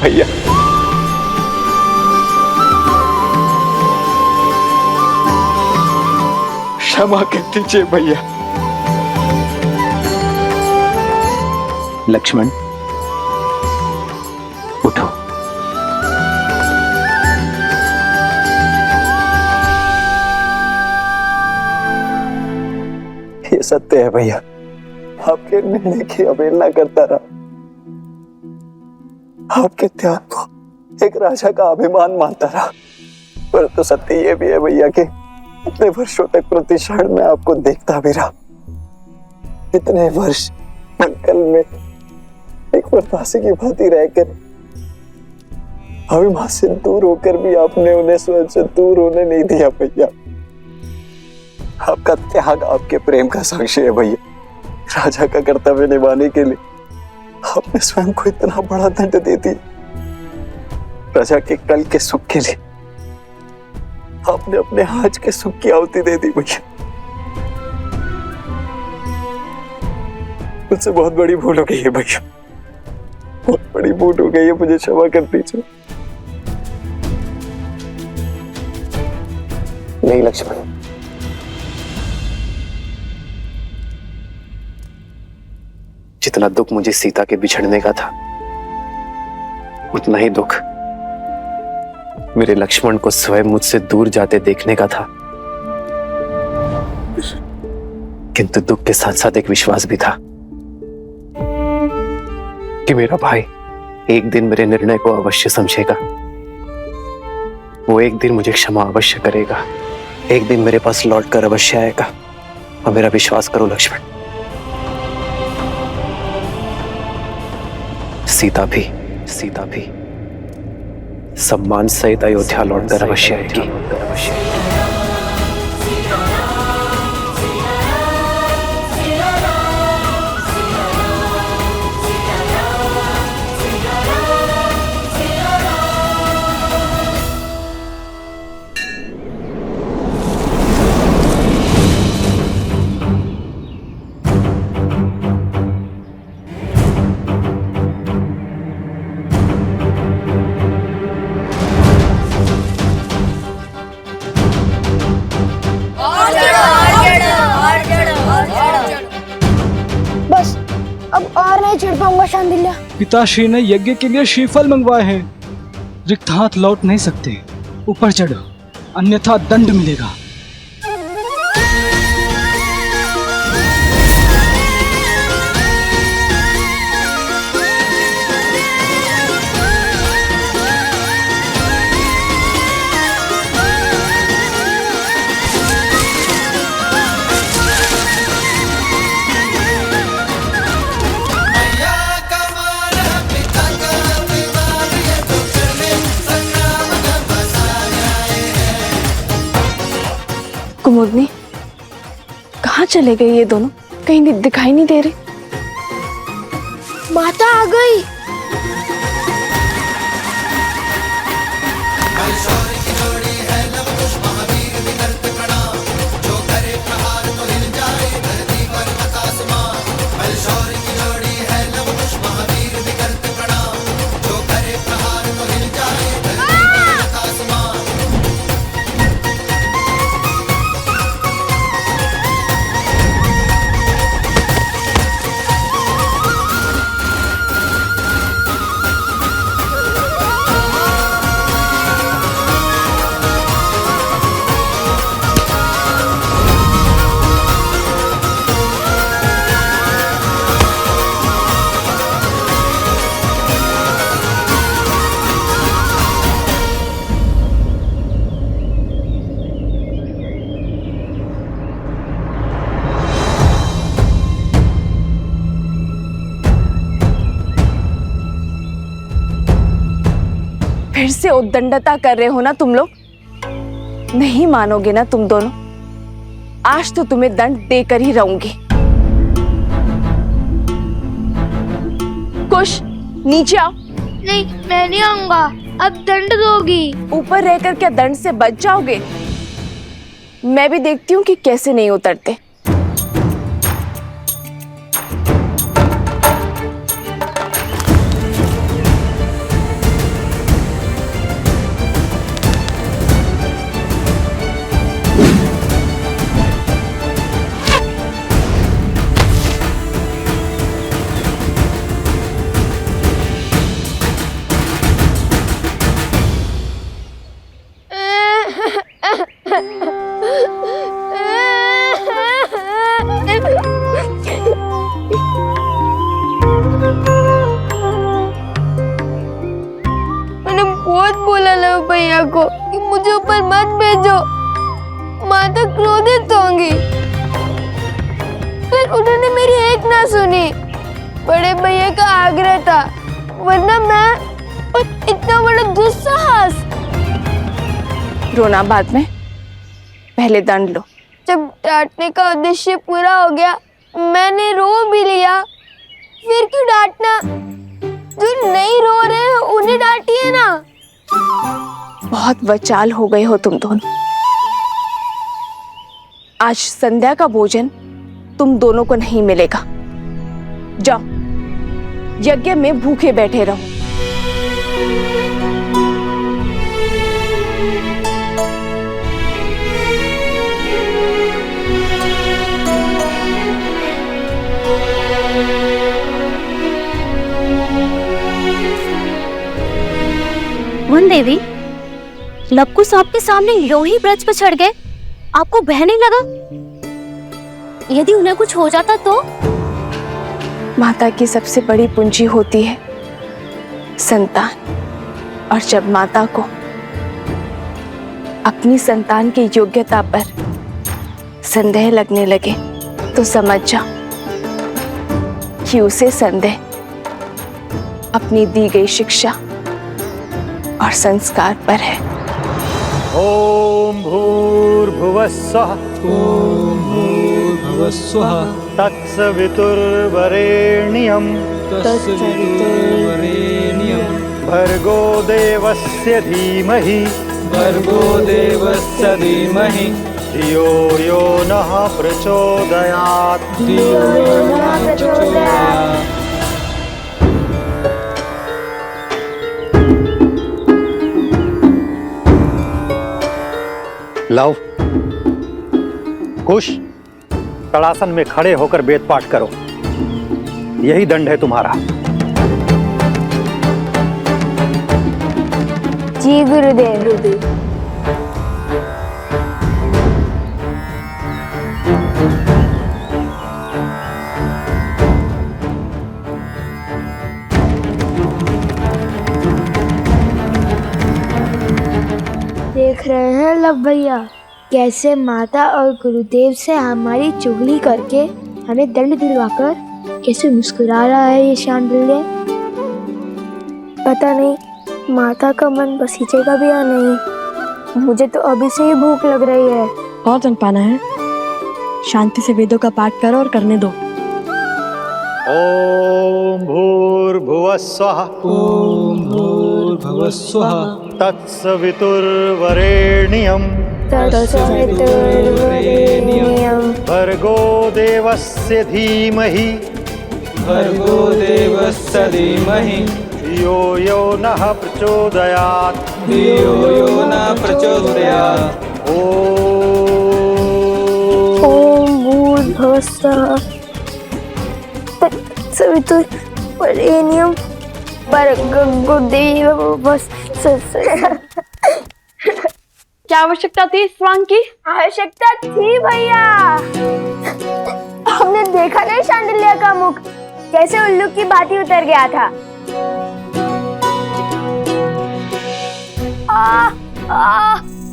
भैया। क्षमा कर दीजिए भैया। लक्ष्मण, उठो। ये सत्य है भैया, आपके निर्णय की अवहेलना करता रहा, आपके त्याग को एक राजा का अभिमान मानता रहा। पर तो सत्य ये भी है भैया कि इतने वर्षों तक प्रति क्षण में आपको देखता भी रहा। इतने वर्ष मंगल में एक प्रवासी की भांति रहकर अभिमान से दूर होकर भी आपने उन्हें स्वयं से दूर होने नहीं दिया भैया। आपका त्याग आपके प्रेम का साक्षी है भैया। राजा का कर्तव्य निभाने के लिए आपने स्वयं को इतना बड़ा दंड दे दिया। प्रजा के कल के सुख के लिए आपने अपने आज के सुख की आहुति दे दी भैया। मुझसे बहुत बड़ी भूल हो गई है भैया, बहुत बड़ी भूल हो गई है, मुझे क्षमा कर दीजिए। नहीं लक्ष्मण, जितना दुख मुझे सीता के बिछड़ने का था, उतना ही दुख मेरे लक्ष्मण को स्वयं मुझसे दूर जाते देखने का था। किंतु दुख के साथ साथ एक विश्वास भी था कि मेरा भाई एक दिन मेरे निर्णय को अवश्य समझेगा। वो एक दिन मुझे क्षमा अवश्य करेगा, एक दिन मेरे पास लौटकर अवश्य आएगा। और मेरा विश्वास करो लक्ष्मण, सीता भी सम्मान सहित अयोध्या लौटकर अवश्य आएगी। बस अब और नहीं चिढ़ पाऊंगा शांडिल्य। पिताश्री ने यज्ञ के लिए श्रीफल मंगवाए हैं, रिक्त हाथ लौट नहीं सकते। ऊपर चढ़ो, अन्यथा दंड मिलेगा। कुमुदनी, कहाँ चले गए ये दोनों? कहीं दिखाई नहीं दे रहे। माता आ गई। फिर से उद्दंडता कर रहे हो ना तुम लोग? नहीं मानोगे ना तुम दोनों? आज तो तुम्हें दंड देकर ही रहूंगी। कुश, नीचे आओ। नहीं, मैं नहीं आऊंगा। अब दंड दोगी। ऊपर रहकर क्या दंड से बच जाओगे? मैं भी देखती हूँ कि कैसे नहीं उतरते। हो भैया को कि मुझे ऊपर मत भेजो, माता क्रोधित होंगी। फिर उन्होंने मेरी एक ना सुनी। बड़े भैया का आग्रह था, वरना मैं और इतना बड़ा दुस्साहस। रोना बाद में, पहले दंड लो। जब डांटने का उद्देश्य पूरा हो गया, मैंने रो भी लिया। फिर क्यों डांटना? जो नहीं रो रहे हैं उन्हें डांटिए ना। बहुत वचाल हो गए हो तुम दोनों। आज संध्या का भोजन तुम दोनों को नहीं मिलेगा। जाओ, यज्ञ में भूखे बैठे रहो। वन देवी, लवकुश आपके सामने यूं ही ब्रज पर चढ़ गए, आपको भय नहीं लगा? यदि उन्हें कुछ हो जाता तो? माता की सबसे बड़ी पूंजी होती है संतान, और जब माता को अपनी संतान की योग्यता पर संदेह लगने लगे तो समझ जाओ कि उसे संदेह अपनी दी गई शिक्षा और संस्कार पर है। ओम भूर्भुवस्सुः ओम भूर्भुवस्सुः तत्सवितुर्वरेण्यं तत्सवितुर्वरेण्यं भर्गो देवस्य धीमहि भर्गो देवस्य धीमहि धियो यो नः प्रचोदयात्। धियो यो नः प्रचोदयात्। लव, कुश, तड़ासन में खड़े होकर वेद पाठ करो। यही दंड है तुम्हारा। जी गुरुदेव। देख रहे हैं लव भैया, कैसे माता और गुरुदेव से हमारी चुगली करके हमें दंड दिलवाकर कैसे मुस्कुरा रहा है ये शांडिल्य। पता नहीं माता का मन बसीजेगा भी या नहीं। मुझे तो अभी से ही भूख लग रही है। और जन पाना है, शांति से वेदों का पाठ करो और करने दो। ओम भूर्भुवस्सुः ओम भूर्भुवस्सुः तत्सवितुर्वरेण्यं तत्सवितुर्वरेण्यं भर्गो देवस्य धीमहि भर्गो देवस्य धीमहि धियो यो नः प्रचोदयात्। धियो यो नः प्रचोदयात्। ओम भूर्भुवस्सुः तत्सवितुर्वरेण्यं भर्गो देवस्य। क्या आवश्यकता थी इस स्वांग की? आवश्यकता थी भैया। हमने देखा नहीं शांडिल्य का मुख कैसे उल्लू की भांति उतर गया था।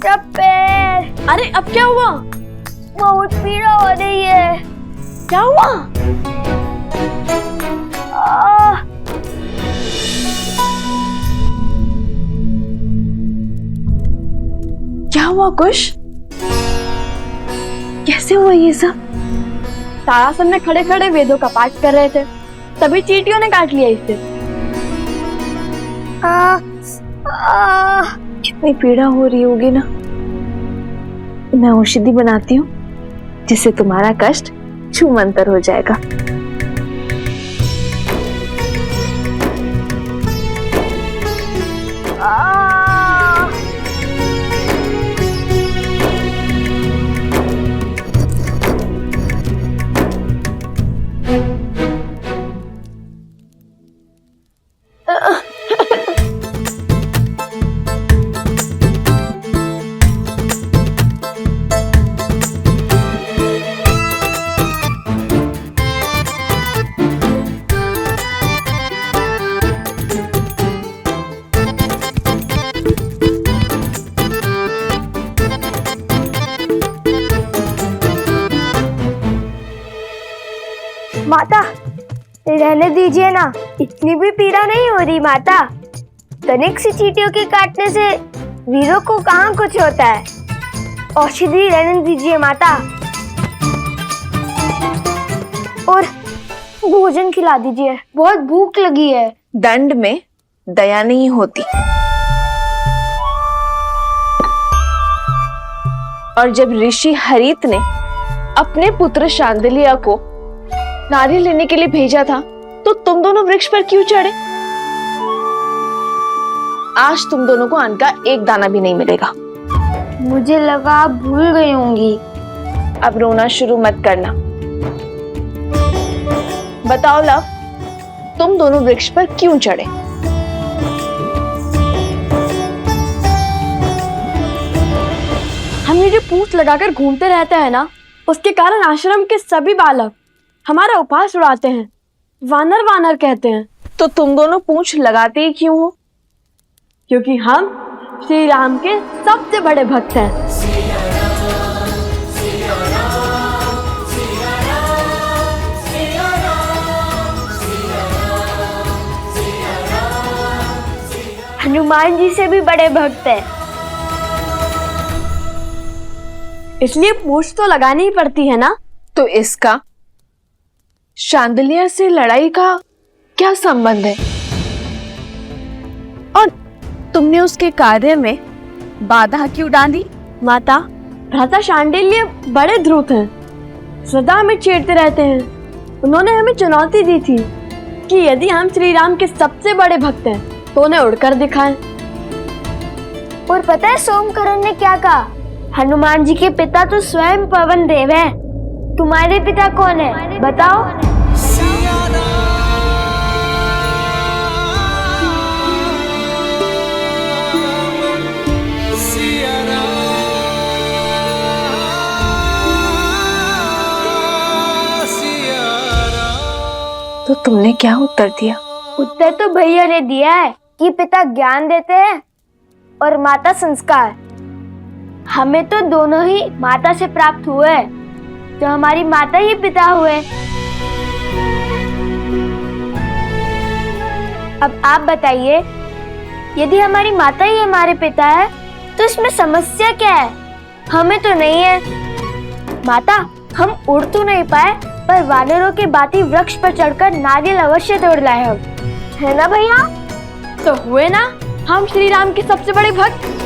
मेरा पैर। अरे अब क्या हुआ? बहुत पीड़ा हो रही है। क्या हुआ? क्या हुआ कुश? कैसे हुआ ये सब? तारासन में खड़े खड़े वेदों का पाठ कर रहे थे, तभी चींटियों ने काट लिया इसे। कितनी पीड़ा हो रही होगी ना। मैं औषधि बनाती हूँ जिससे तुम्हारा कष्ट छूमंतर हो जाएगा। रहने दीजिए ना, इतनी भी पीड़ा नहीं हो रही माता। तनिक सी चींटियों के काटने से वीरों को कहाँ कुछ होता है। औषधि रहने दीजिए माता, और भोजन खिला दीजिए, बहुत भूख लगी है। दंड में दया नहीं होती, और जब ऋषि हरित ने अपने पुत्र शांडिल्य को नारी लेने के लिए भेजा था तो तुम दोनों वृक्ष पर क्यों चढ़े? आज तुम दोनों को अन्न का एक दाना भी नहीं मिलेगा। मुझे लगा आप भूल गई होंगी। अब रोना शुरू मत करना। बताओ लव, तुम दोनों वृक्ष पर क्यों चढ़े? हम ये जो पूंछ लगाकर घूमते रहते हैं ना, उसके कारण आश्रम के सभी बालक हमारा उपहास उड़ाते हैं, वानर वानर कहते हैं। तो तुम दोनों पूंछ लगाते ही क्यों हो? क्योंकि हम श्री राम के सबसे बड़े भक्त हैं। हनुमान जी से भी बड़े भक्त हैं। इसलिए पूंछ तो लगानी ही पड़ती है ना। तो इसका शांडिल्य से लड़ाई का क्या संबंध है? और तुमने उसके कार्य में बाधा क्यों डाली? माता, भ्राता शांडिल्य बड़े ध्रुत हैं, सदा हमें छेड़ते रहते हैं। उन्होंने हमें चुनौती दी थी कि यदि हम श्री राम के सबसे बड़े भक्त हैं तो उन्हें उड़कर दिखाएं। और पता है सोमकरण ने क्या कहा? हनुमान जी के पिता तो स्वयं पवन देव हैं। तुम्हारे पिता कौन है बताओ? तो तुमने क्या उत्तर दिया? उत्तर तो भैया ने दिया है कि पिता ज्ञान देते हैं और माता संस्कार। हमें तो दोनों ही माता से प्राप्त हुए, तो हमारी माता ही पिता हुए। अब आप बताइए, यदि हमारी माता ही हमारे पिता है तो इसमें समस्या क्या है? हमें तो नहीं है। माता, हम उड़ तो नहीं पाए, पर वानरों के बाती वृक्ष पर चढ़कर नारियल अवश्य तोड़ लाए हम, है ना भैया? तो हुए ना हम श्री राम के सबसे बड़े भक्त।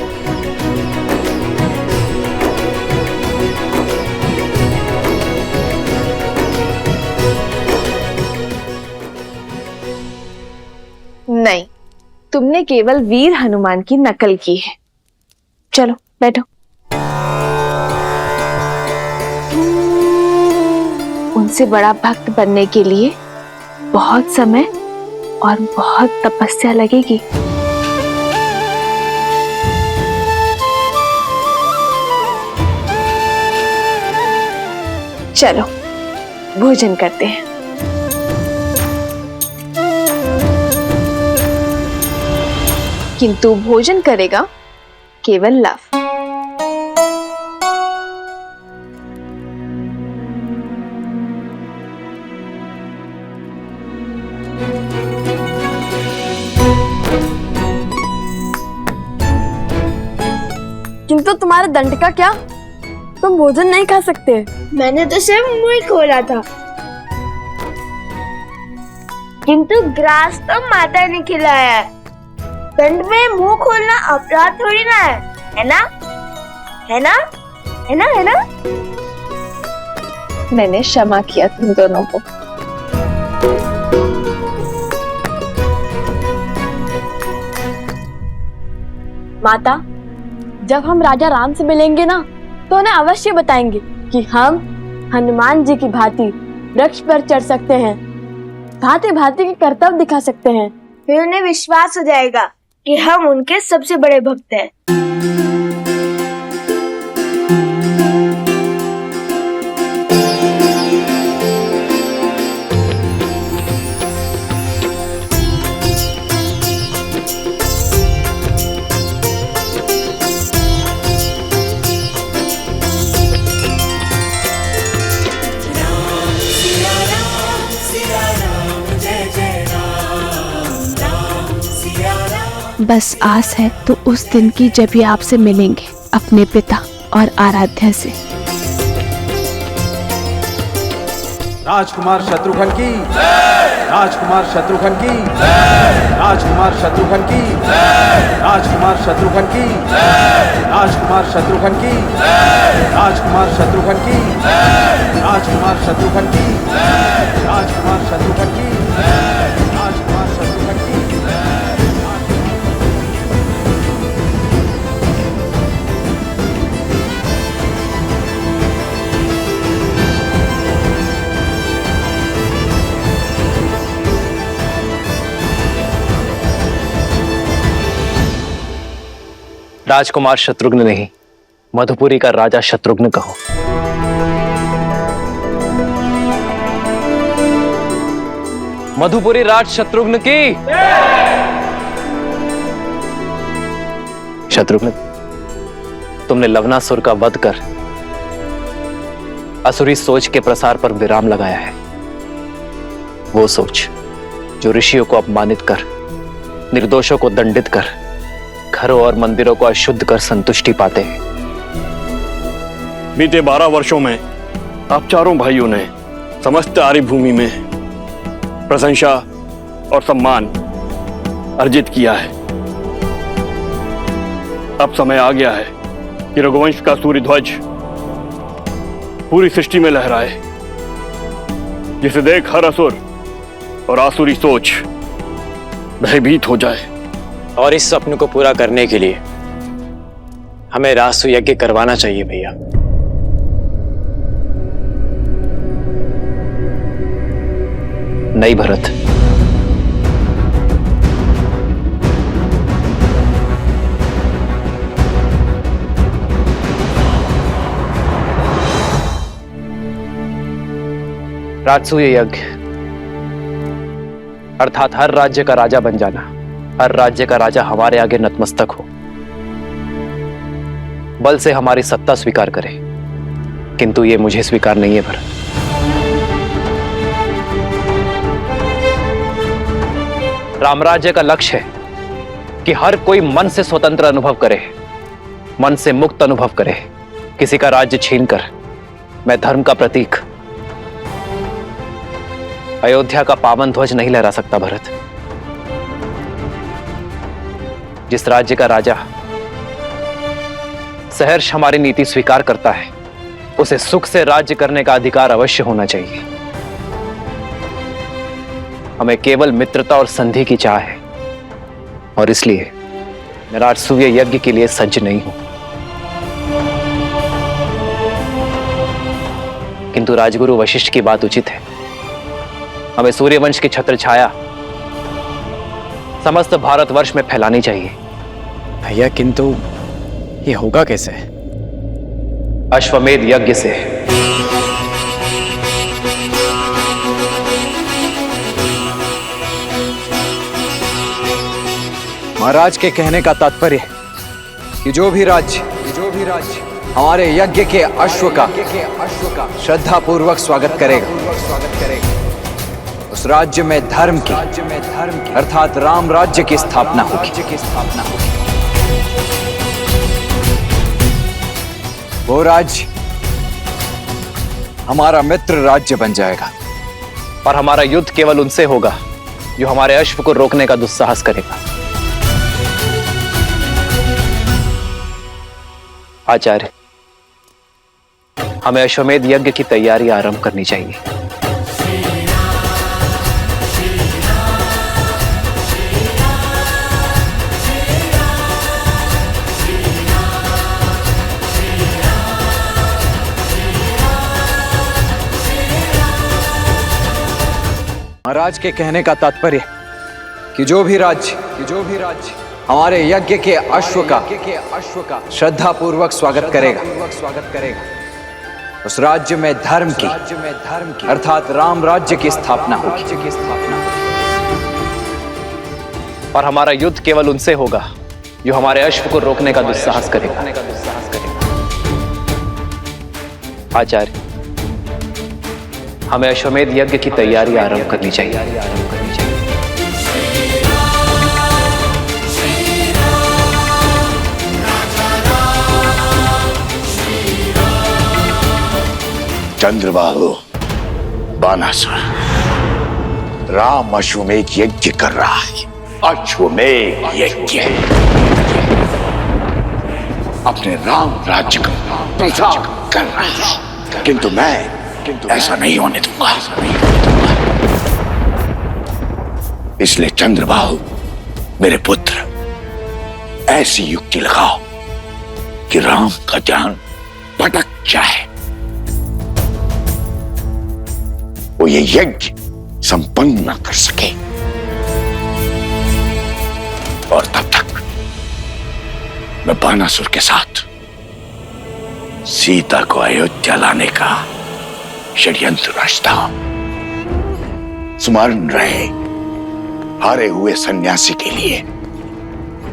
नहीं, तुमने केवल वीर हनुमान की नकल की है। चलो बैठो। उनसे बड़ा भक्त बनने के लिए बहुत समय और बहुत तपस्या लगेगी। चलो भोजन करते हैं। किंतु भोजन करेगा केवल लव। किंतु तुम्हारे दंड का क्या? तुम भोजन नहीं खा सकते। मैंने तो सिर्फ मुंह ही खोला था, किंतु ग्रास तो माता ने खिलाया है। दंड में मुंह खोलना अपराध थोड़ी ना है ना? है ना? है ना? है ना? मैंने क्षमा किया तुम दोनों को। माता, जब हम राजा राम से मिलेंगे ना, तो उन्हें अवश्य बताएंगे कि हम हनुमान जी की भांति वृक्ष पर चढ़ सकते हैं, भांति भांति के कर्तव्य दिखा सकते हैं। फिर उन्हें विश्वास हो जाएगा कि हम उनके सबसे बड़े भक्त हैं। बस आस है तो उस दिन की जब ये आपसे मिलेंगे अपने पिता और आराध्या से। राजकुमार शत्रुघ्न की, राजकुमार शत्रुघ्न की, राजकुमार शत्रुघ्न की, राजकुमार शत्रुघ्न की, राजकुमार शत्रुघ्न की, राजकुमार शत्रुघ्न की, राजकुमार शत्रुघ्न की, राजकुमार शत्रुघ्न की, राजकुमार शत्रुघ्न की। राजकुमार शत्रुघ्न नहीं, मधुपुरी का राजा शत्रुघ्न कहो। मधुपुरी राज शत्रुघ्न की। शत्रुघ्न, तुमने लवनासुर का वध कर असुरी सोच के प्रसार पर विराम लगाया है। वो सोच जो ऋषियों को अपमानित कर, निर्दोषों को दंडित कर, घरों और मंदिरों को अशुद्ध कर संतुष्टि पाते हैं। बीते 12 वर्षों में आप चारों भाइयों ने समस्त आर्य भूमि में प्रशंसा और सम्मान अर्जित किया है। अब समय आ गया है कि रघुवंश का सूर्य ध्वज पूरी सृष्टि में लहराए, जिसे देख हर असुर और आसुरी सोच भयभीत हो जाए। और इस सपने को पूरा करने के लिए हमें रासु यज्ञ करवाना चाहिए भैया। नहीं भरत, राजसूय यज्ञ अर्थात हर राज्य का राजा बन जाना, हर राज्य का राजा हमारे आगे नतमस्तक हो, बल से हमारी सत्ता स्वीकार करे, किंतु ये मुझे स्वीकार नहीं है भरत। रामराज्य का लक्ष्य है कि हर कोई मन से स्वतंत्र अनुभव करे, मन से मुक्त अनुभव करे। किसी का राज्य छीनकर मैं धर्म का प्रतीक अयोध्या का पावन ध्वज नहीं लहरा सकता भरत। जिस राज्य का राजा सहर्ष हमारी नीति स्वीकार करता है, उसे सुख से राज्य करने का अधिकार अवश्य होना चाहिए। हमें केवल मित्रता और संधि की चाह है, और इसलिए मैं राजसूय यज्ञ के लिए सज्ज नहीं हूं। किंतु राजगुरु वशिष्ठ की बात उचित है। हमें सूर्यवंश की छत्र छाया समस्त भारतवर्ष में फैलानी चाहिए। भैया किंतु ये होगा कैसे? अश्वमेध यज्ञ से। महाराज के कहने का तात्पर्य कि जो भी राज्य हमारे यज्ञ के अश्व का श्रद्धा पूर्वक स्वागत करेगा, उस राज्य में धर्म की अर्थात राम राज्य की स्थापना होगी। वो राज्य हमारा मित्र राज्य बन जाएगा, और हमारा युद्ध केवल उनसे होगा जो हमारे अश्व को रोकने का दुस्साहस करेगा। आचार्य, हमें अश्वमेध यज्ञ की तैयारी आरंभ करनी चाहिए। महाराज के कहने का तात्पर्य कि जो भी राज्य हमारे यज्ञ के अश्व का श्रद्धा पूर्वक स्वागत करेगा, उस राज्य में धर्म की अर्थात राम राज्य की स्थापना होगी। और हमारा युद्ध केवल उनसे होगा जो हमारे अश्व को रोकने का दुस्साहस करेगा। आचार्य, हमें अश्वमेध यज्ञ की तैयारी आरंभ करनी चाहिए। चंद्रबाहु, बानासुर, राम अश्वमेध यज्ञ कर रहा है। अश्वमेध यज्ञ अपने राम राज्य का प्रचार कर रहा है, किंतु मैं ऐसा नहीं होने दूंगा। इसलिए चंद्रबाहु मेरे पुत्र, ऐसी युक्ति लगाओ कि राम का ध्यान भटक जाए, वो ये यज्ञ संपन्न न कर सके, और तब तक मैं बानासुर के साथ सीता को अयोध्या लाने का षड्यंत्र रचता हूं। स्मरण रहे, हारे हुए सन्यासी के लिए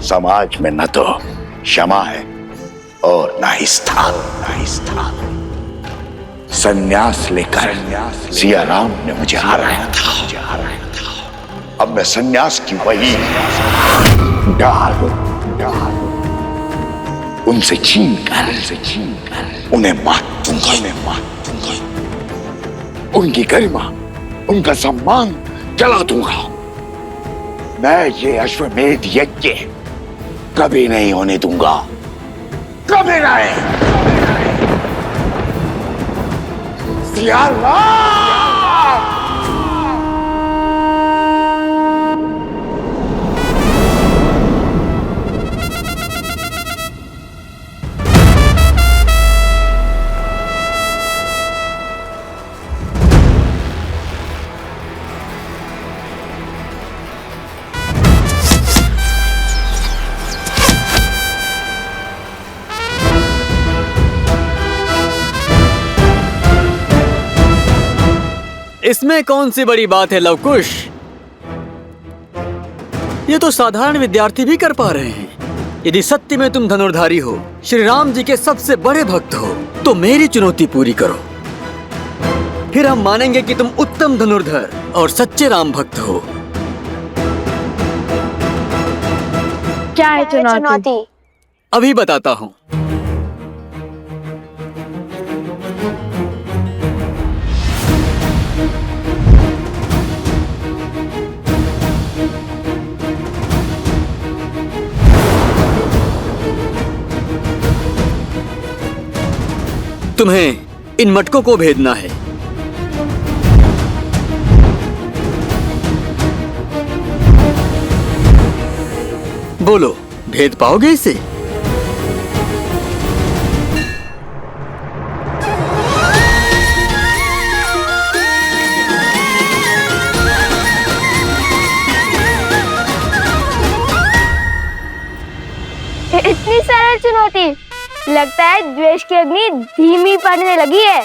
समाज में न तो क्षमा है और न ही स्थान। सन्यास लेकर सिया राम ने मुझे हराया था। अब मैं सन्यास की वही डाल उनसे छीन कर उन्हें मार दूंगा। उनकी गरिमा, उनका सम्मान जला दूंगा। मैं ये अश्वमेध यज्ञ कभी नहीं होने दूंगा, कभी नहीं। सिया राम! इसमें कौन सी बड़ी बात है लवकुश? ये तो साधारण विद्यार्थी भी कर पा रहे हैं। यदि सत्य में तुम धनुर्धारी हो, श्री राम जी के सबसे बड़े भक्त हो, तो मेरी चुनौती पूरी करो। फिर हम मानेंगे कि तुम उत्तम धनुर्धर और सच्चे राम भक्त हो। क्या है चुनौती? अभी बताता हूँ। तुम्हें इन मटकों को भेदना है। बोलो, भेद पाओगे इसे? इतनी सरल चुनौती, लगता है द्वेष की अग्नि धीमी पड़ने लगी है।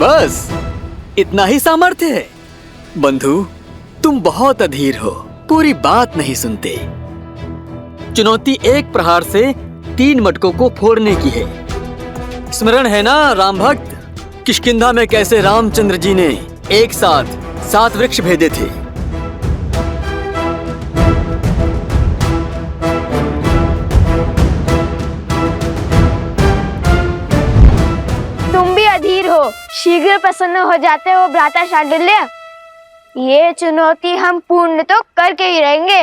बस इतना ही सामर्थ्य है? बंधु, तुम बहुत अधीर हो, पूरी बात नहीं सुनते। चुनौती एक प्रहार से 3 मटकों को फोड़ने की है। स्मरण है ना राम भक्त, किष्किंधा में कैसे रामचंद्र जी ने एक साथ 7 वृक्ष भेदे थे। तुम भी अधीर हो, शीघ्र प्रसन्न हो जाते हो भ्राता शांडिल्य। ये चुनौती हम पूर्ण तो करके ही रहेंगे।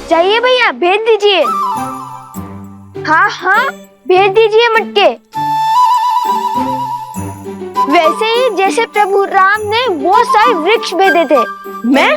चाहिए भैया, भेज दीजिए। हाँ, भेज दीजिए मटके। वैसे ही जैसे प्रभु राम ने वो सारे वृक्ष भेदे थे। मैं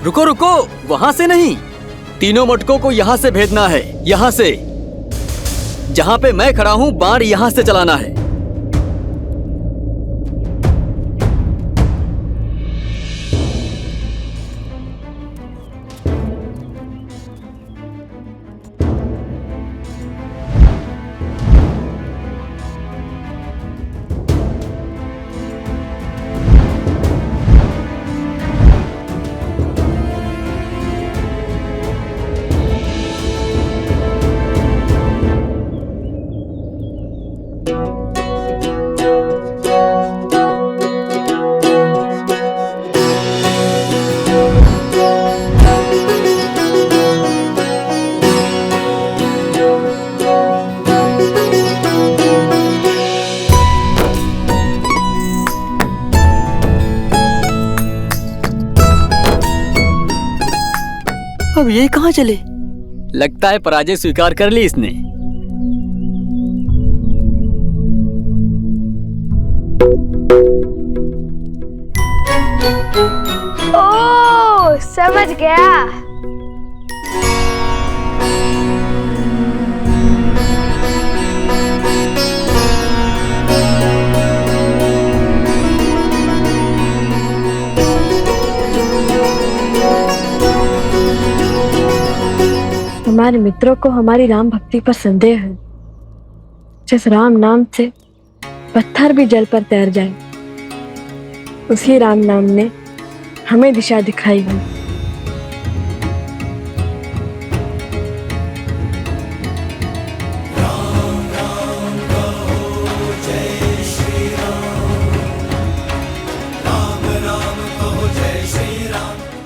रुको रुको, वहां से नहीं, तीनों मटकों को यहाँ से भेजना है। यहाँ से, जहाँ पे मैं खड़ा हूँ, बाण यहाँ से चलाना है। अब ये कहाँ चले? लगता है पराजय स्वीकार कर ली इसने। ओह, समझ गया। हमारे मित्रों को हमारी राम भक्ति पर संदेह है। जिस राम नाम से पत्थर भी जल पर तैर जाए, उसी राम नाम ने हमें दिशा दिखाई है।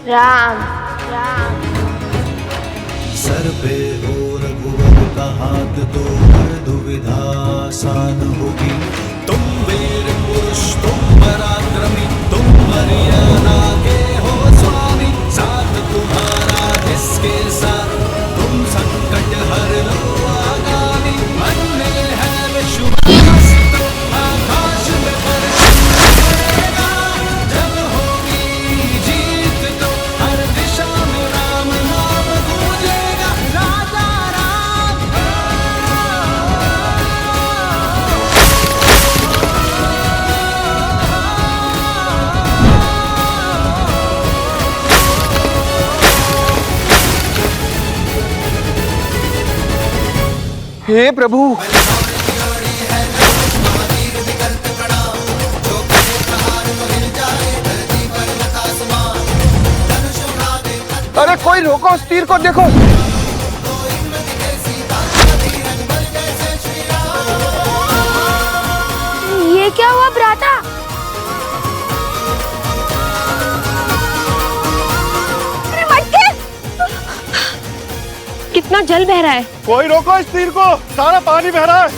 राम राम। सर पे हो रघुवर का हाथ तो हर दुविधा आसान होगी। तुम वीर पुरुष, तुम पराक्रमी, तुम मर्यादा के हो स्वामी। साथ तुम्हारा जिसके साथ, तुम संकट हर लो आगामी। मन में है विश्वास, आकाश में परेगा। जब होगी जीत तो हर दिशा में राम नाम गूंजेगा। राजा राम। हे प्रभु, अरे कोई रोको, उस तीर को देखो। ये क्या हुआ भ्राता? अरे मटके! कितना जल बह रहा है। कोई रोको इस तीर को, सारा पानी बह रहा है।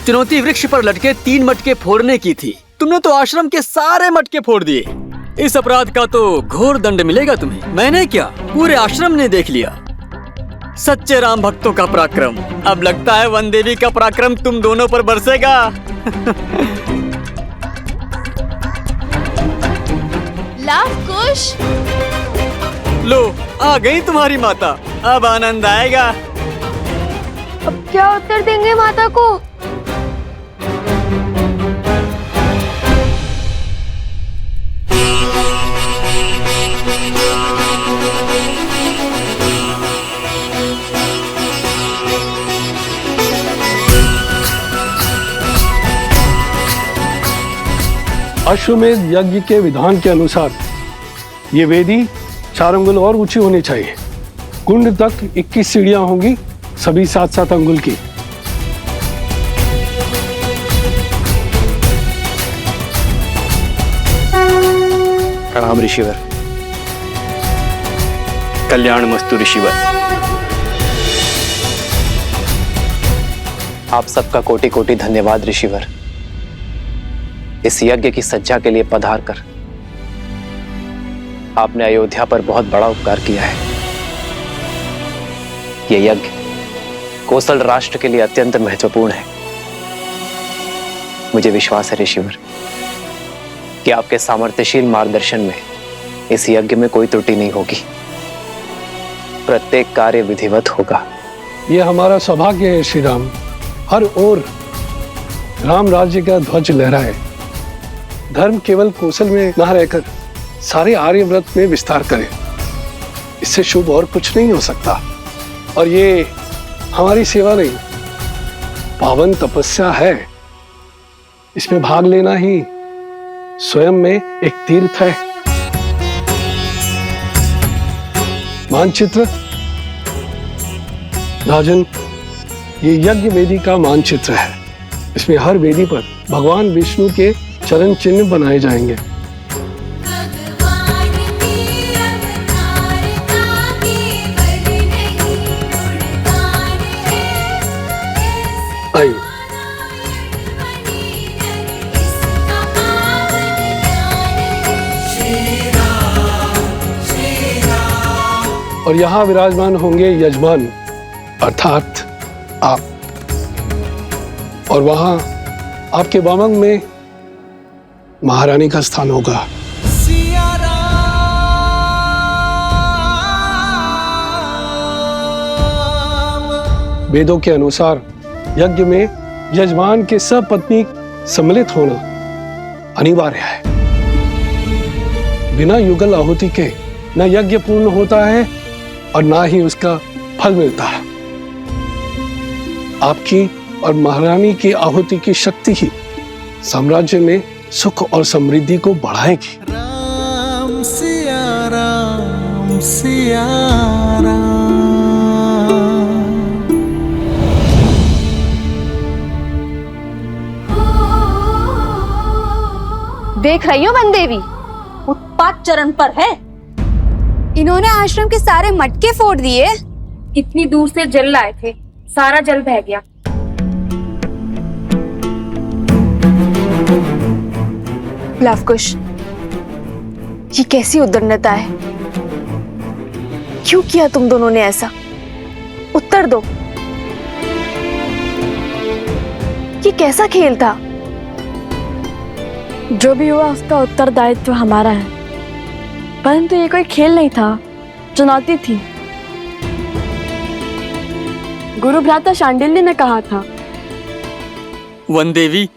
चुनौती वृक्ष पर लटके 3 मटके फोड़ने की थी, तुमने तो आश्रम के सारे मटके फोड़ दिए। इस अपराध का तो घोर दंड मिलेगा तुम्हें। मैंने क्या, पूरे आश्रम ने देख लिया। सच्चे राम भक्तों का पराक्रम। अब लगता है वन देवी का पराक्रम तुम दोनों पर बरसेगा। लव कुश, लो, आ गई तुम्हारी माता। अब आनंद आएगा। अब क्या उत्तर देंगे माता को? अश्वमेध यज्ञ के विधान के अनुसार ये वेदी 4 अंगुल और ऊंची होनी चाहिए। कुंड तक 21 सीढ़ियां होंगी, सभी 7-7 अंगुल की। प्रणाम ऋषिवर। कल्याण मस्तु ऋषिवर। आप सबका कोटि कोटि धन्यवाद ऋषिवर। इस यज्ञ की सज्जा के लिए पधार कर आपने अयोध्या पर बहुत बड़ा उपकार किया है। यह यज्ञ कोसल राष्ट्र के लिए अत्यंत महत्वपूर्ण है। मुझे विश्वास है ऋषिवर कि आपके सामर्थ्यशील मार्गदर्शन में इस यज्ञ में कोई त्रुटि नहीं होगी। प्रत्येक कार्य विधिवत होगा। ये हमारा सौभाग्य है श्री राम, हर ओर राम राज्य का ध्वज लहराए। धर्म केवल कौशल में न रहकर सारे आर्यव्रत में विस्तार करे। इससे शुभ और कुछ नहीं हो सकता। और ये हमारी सेवा नहीं, पावन तपस्या है। इसमें भाग लेना ही स्वयं में एक तीर्थ है। मानचित्र राजन, ये यज्ञ वेदी का मानचित्र है। इसमें हर वेदी पर भगवान विष्णु के चरण चिन्ह बनाए जाएंगे। आइए। और यहाँ विराजमान होंगे यजमान अर्थात आप, और वहां आपके वामंग में महारानी का स्थान होगा। वेदों के अनुसार यज्ञ में यजमान के सपत्नी सम्मिलित होना अनिवार्य है। बिना युगल आहुति के न यज्ञ पूर्ण होता है और ना ही उसका फल मिलता है। आपकी और महारानी की आहुति की शक्ति ही साम्राज्य में सुख और समृद्धि को बढ़ाएगी। राम सिया राम सिया राम। देख रही हो वनदेवी, उत्पात चरण पर है। इन्होंने आश्रम के सारे मटके फोड़ दिए। इतनी दूर से जल लाए थे, सारा जल बह गया। लवकुश, ये कैसी उद्दंडता है? क्यों किया तुम दोनों ने ऐसा? उत्तर दो। ये कैसा खेल था? जो भी हुआ उसका उत्तरदायित्व हमारा है, परंतु ये कोई खेल नहीं था, चुनौती थी। गुरु भ्राता शांडिल्य ने कहा था। वन देवी,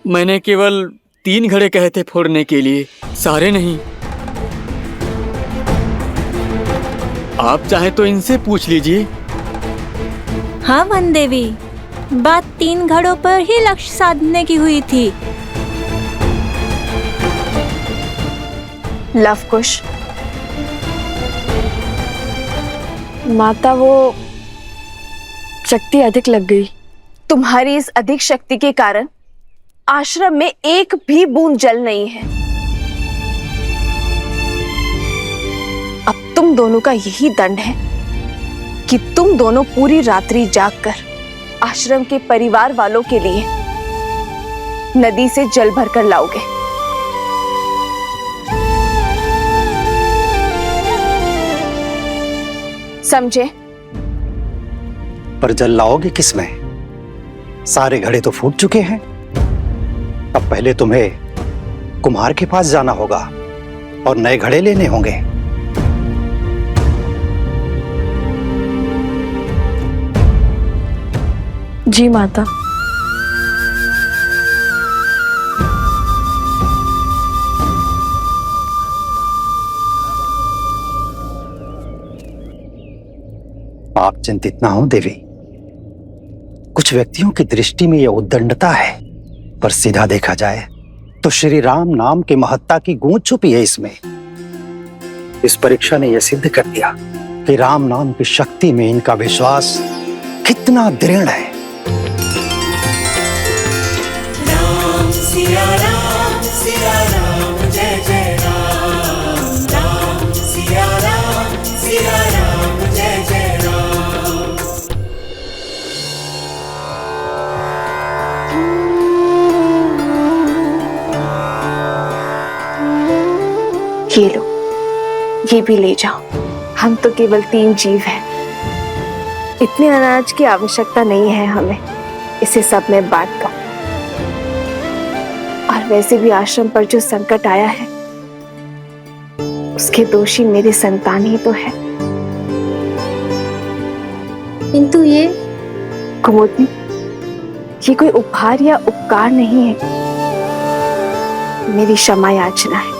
मैंने केवल 3 घड़े कहे थे फोड़ने के लिए, सारे नहीं। आप चाहे तो इनसे पूछ लीजिए। हाँ वन देवी, बात 3 घड़ों पर ही लक्ष्य साधने की हुई थी। लवकुश, माता वो शक्ति अधिक लग गई। तुम्हारी इस अधिक शक्ति के कारण आश्रम में एक भी बूंद जल नहीं है। अब तुम दोनों का यही दंड है कि तुम दोनों पूरी रात्रि जागकर आश्रम के परिवार वालों के लिए नदी से जल भरकर लाओगे। समझे? पर जल लाओगे किसमें? सारे घड़े तो फूट चुके हैं। अब पहले तुम्हें कुम्हार के पास जाना होगा और नए घड़े लेने होंगे। जी माता। आप चिंतित ना हो देवी। कुछ व्यक्तियों की दृष्टि में यह उद्दंडता है, पर सीधा देखा जाए तो श्री राम नाम की महत्ता की गूंज छुपी है इसमें। इस परीक्षा ने यह सिद्ध कर दिया कि राम नाम की शक्ति में इनका विश्वास कितना दृढ़ है। राम सिया राम जय जय राम। राम सिया राम जय जय राम। ये लो, ये भी ले जाओ। हम तो केवल 3 जीव हैं। इतने अनाज की आवश्यकता नहीं है हमें, इसे सब में बांट दो। और वैसे भी आश्रम पर जो संकट आया है उसके दोषी मेरी संतान ही तो है। किंतु ये कुमुदनी, ये कोई उपहार या उपकार नहीं है, मेरी क्षमा याचना है।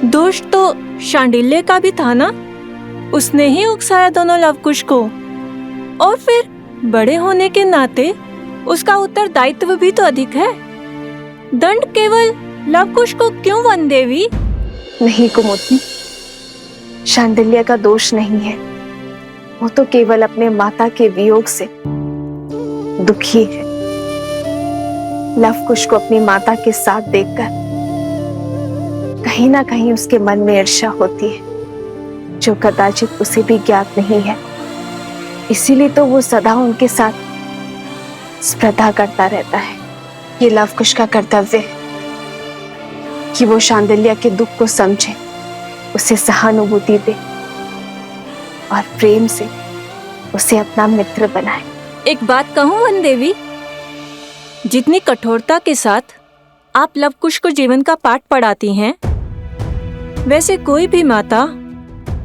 दोष तो शांडिल्य का भी था ना, उसने ही उकसाया दोनों लवकुश को, और फिर बड़े होने के नाते उसका उत्तरदायित्व भी तो अधिक है। दंड केवल लवकुश को क्यों वन देवी? नहीं कुमुदनी, शांडिल्य का दोष नहीं है, वो तो केवल अपने माता के वियोग से दुखी है। लवकुश को अपनी माता के साथ देखकर कहीं ना कहीं उसके मन में ईर्ष्या होती है, जो कदाचित उसे भी ज्ञात नहीं है। इसीलिए तो वो सदा उनके साथ स्पर्धा करता रहता है। ये लवकुश का कर्तव्य है कि वो शांडिल्य के दुख को समझे, उसे सहानुभूति दे और प्रेम से उसे अपना मित्र बनाए। एक बात कहूं वन देवी, जितनी कठोरता के साथ आप लवकुश को जीवन का पाठ पढ़ाती हैं, वैसे कोई भी माता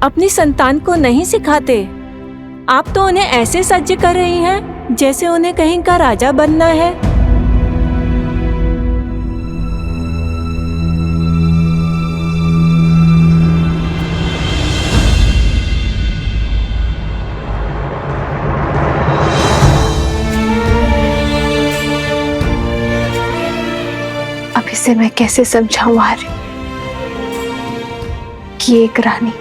अपनी संतान को नहीं सिखाते। आप तो उन्हें ऐसे सज्ज कर रही हैं जैसे उन्हें कहीं का राजा बनना है। अब इसे मैं कैसे समझाऊं आर्य कि एक रानी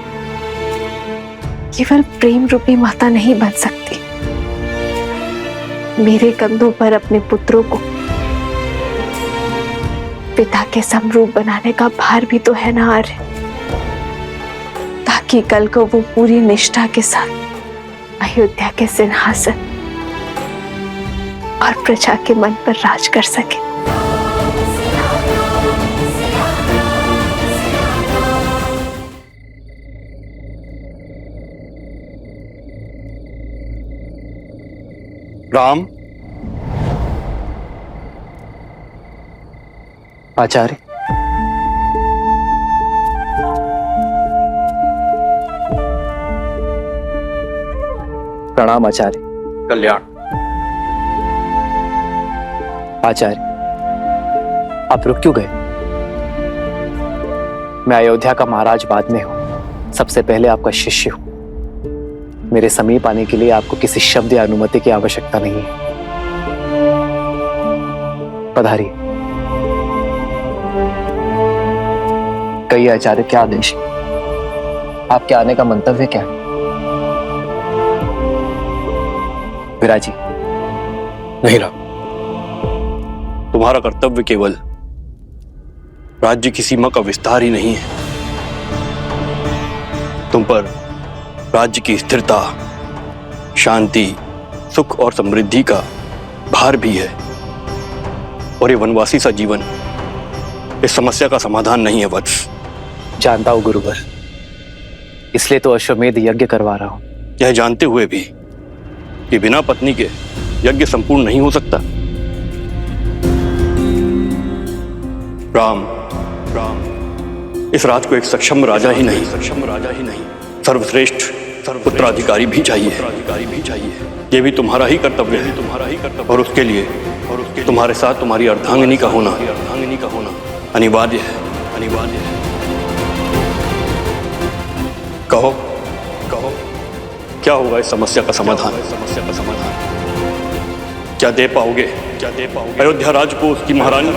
केवल प्रेम रूपी माता नहीं बन सकती। मेरे कंधों पर अपने पुत्रों को पिता के समरूप बनाने का भार भी तो है ना आर्य, ताकि कल को वो पूरी निष्ठा के साथ अयोध्या के सिंहासन और प्रजा के मन पर राज कर सके। राम। आचार्य, प्रणाम आचार्य। कल्याण। आचार्य, आप रुक क्यों गए? मैं अयोध्या का महाराज बाद में हूं, सबसे पहले आपका शिष्य हूं। मेरे समीप आने के लिए आपको किसी शब्द या अनुमति की आवश्यकता नहीं है। पधारिए। कहिए आचार्य, क्या आदेश? आपके आने का मंतव्य क्या है? विराजी। नहीं राम, तुम्हारा कर्तव्य केवल राज्य की सीमा का विस्तार ही नहीं है, तुम पर राज्य की स्थिरता, शांति, सुख और समृद्धि का भार भी है। और ये वनवासी सा जीवन इस समस्या का समाधान नहीं है वत्स। जानता हूं गुरुवर, इसलिए तो अश्वमेध यज्ञ करवा रहा हूं। यह जानते हुए भी कि बिना पत्नी के यज्ञ संपूर्ण नहीं हो सकता। राम, इस राज को एक सक्षम राजा ही नहीं, सर्वश्रेष्ठ पुत्राधिकारी भी चाहिए। ये भी तुम्हारा ही कर्तव्य है, और उसके लिए तुम्हारे साथ तुम्हारी अर्धांगिनी का होना अनिवार्य है। कहो क्या होगा इस समस्या का समाधान? क्या दे पाओगे अयोध्या राज को उसकी महारानी?